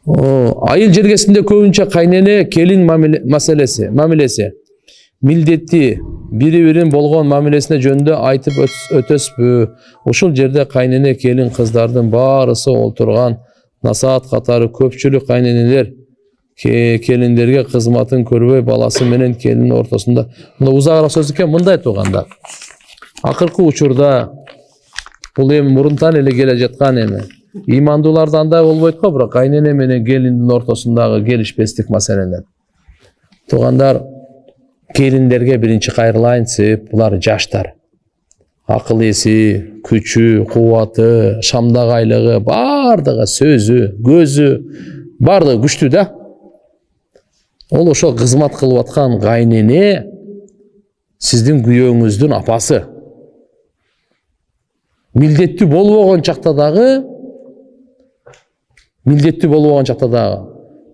Айыл жергесинде көбүнчө кайнене келин мамилеси милдетти бири-бирин болгон мамилесине жөнүндө айтып өтөсүзбү? Ушул жерде кайнене келин кыздардын баарысы олтурган насаат катары көпчүлүк кайненелер келиндерге кызматын көрбөй баласы менен келиндин ортосунда. Мында узагыраак сөз экен, мындай туугандар. Акыркы учурда бул эми мурунтан эле келе жаткан эми имандууларда андай болбойт го, бирок кайнене менен келиндин ортосундагы келишпестик маселелер. Туугандар, келиндерге биринчи кайрылайынчы, булар жаштар. Акыл эси, күчү, кубаты, шамдагайлыгы, бардыгы, сөзү, көзү, бардыгы күчтүү да. Ол ошо кызмат кылып аткан кайнене сиздин күйөөңүздүн апасы. Милдеттүү болбогон чакта дагы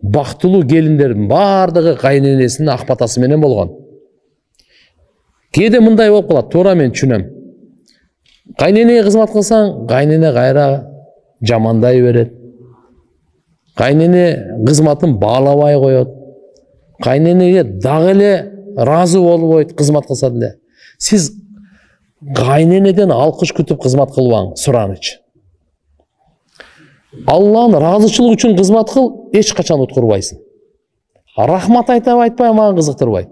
бактылуу келиндердин бардыгы кайненесинин ак батасы менен болгон. Кээде мындай болуп калат, туура мен түшүнөм. Кайненеге кызмат кылсаң, кайнене кайра жамандай берет. Кайнене кызматын баалабай коет. Кайненеге дагы эле ыраазы болбойт кызмат кылса деле. Сиз кайненеден алкыш күтүп кызмат кылбаң, сураныч. Алланын ыраазычылыгы үчүн кызмат кыл, эч качан уткурбайсың. Рахмат айтап айтпай мага кызыктырбайт.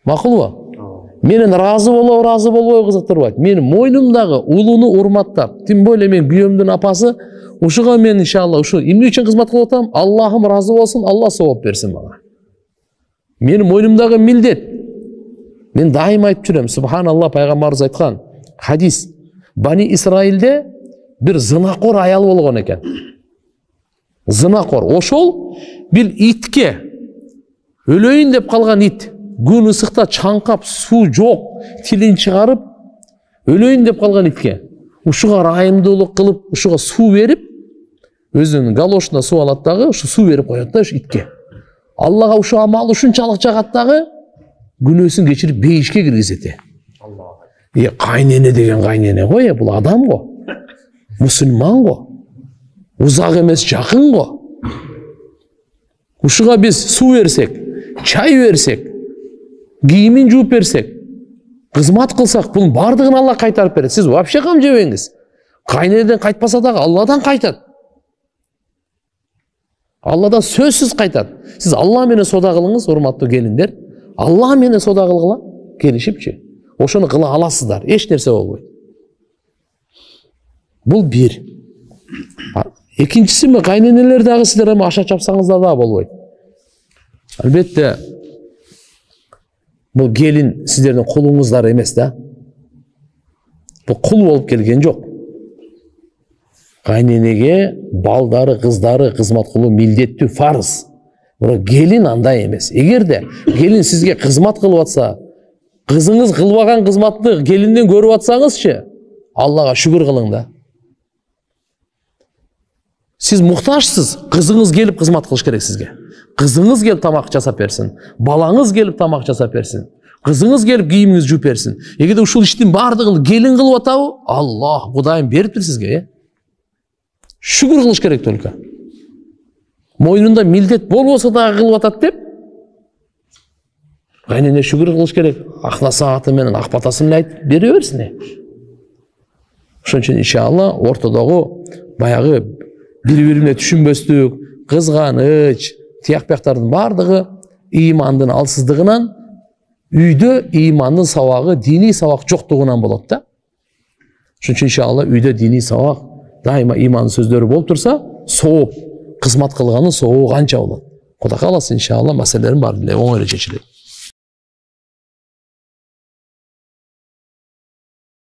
Макулбу? Менен ыраазы болобу, ыраазы болбойбу кызыктырбайт. Мен мойнумдагы улууну урматтап, тим более мен күйөөмдүн апасы, ушуга мен иншалла ушу эмне үчүн кызмат кылып атам? Аллахым ыраазы болсун, Алла сооп берсин мага. Менин мойнумдагы милдет. Мен дайым айтып жүрөм, субханалла, пайгамбарыбыз айткан хадис. Бани Исраилде бир зынакор аял болгон экен. Зынакор. Ошол бир итке, өлөйүн деп калган ит, күн ысыкта чаңкап, суу жок, тилин чыгарып, өлөйүн деп калган итке ушуга райымдуулук кылып, ушуга суу берип, өзүнүн галошуна суу алат дагы, ушу суу берип коет да ушу итке. Аллага ушу амал ушунчалык жагат дагы, күнөөсүн кечирип бейишке киргизет. Кайнене деген кайнене го, бул адам го. Мусулман го. Узак эмес, жакын го. Ушуга биз суу берсек, чай берсек, кийимин жууп берсек, кызмат кылсак, бунун бардыгын Алла кайтарып берет. Сиз вообще кам жебеңиз. Кайненеден кайтпаса дагы Алладан кайтат. Алладан сөзсүз кайтат. Сиз Алла менен сода кылыңыз, урматтуу келиндер. Алла менен сода кылгыла, келишипчи. Ошону кыла аласыздар. Эч нерсе болбойт. Бул бир. Экинчиси, кайненелер дагы сиздер эми аша чапсаңыздар да болбойт. Албетте, бул келин сиздердин кулуңуздар эмес да. Бул кул болуп келген жок. Кайненеге балдары, кыздары кызмат кылуу милдеттүү, фарыз. Бирок келин андай эмес. Эгерде келин сизге кызмат кылып атса, кызыңыз кылбаган кызматты келинден көрүп атсаңызчы, Аллага шүгүр кылың да. Сиз муктажсыз, кызыңыз келип кызмат кылыш керек сизге. Кызыңыз келип тамак жасап берсин, балаңыз келип тамак жасап берсин, кызыңыз келип кийимиңизди жууп берсин. Эгерде ушул иштин бардыгын келин кылып атабы, Аллах Кудайым бериптир сизге. Шүгүр кылыш керек только. Мойнунда милдет болбосо дагы кылып атат деп, кайнене шүгүр кылыш керек. Ак насааты менен, ак батасы менен айтып бере берсин. Ошон үчүн иншалла ортодогу баягы бири-бирине түшүнбөстүк, кызганыч, тияк-бияктардын бардыгы ыймандын алсыздыгынан, үйдө ыймандын сабагы, диний сабак жоктугунан болот да. Ошон үчүн иншалла үйдө диний сабак, дайыма ыймандын сөздөрү болуп турса, сооп, кызмат кылганын сообу канча болот. Кудай кааласа иншалла маселелердин баары эле оңой эле чечилет.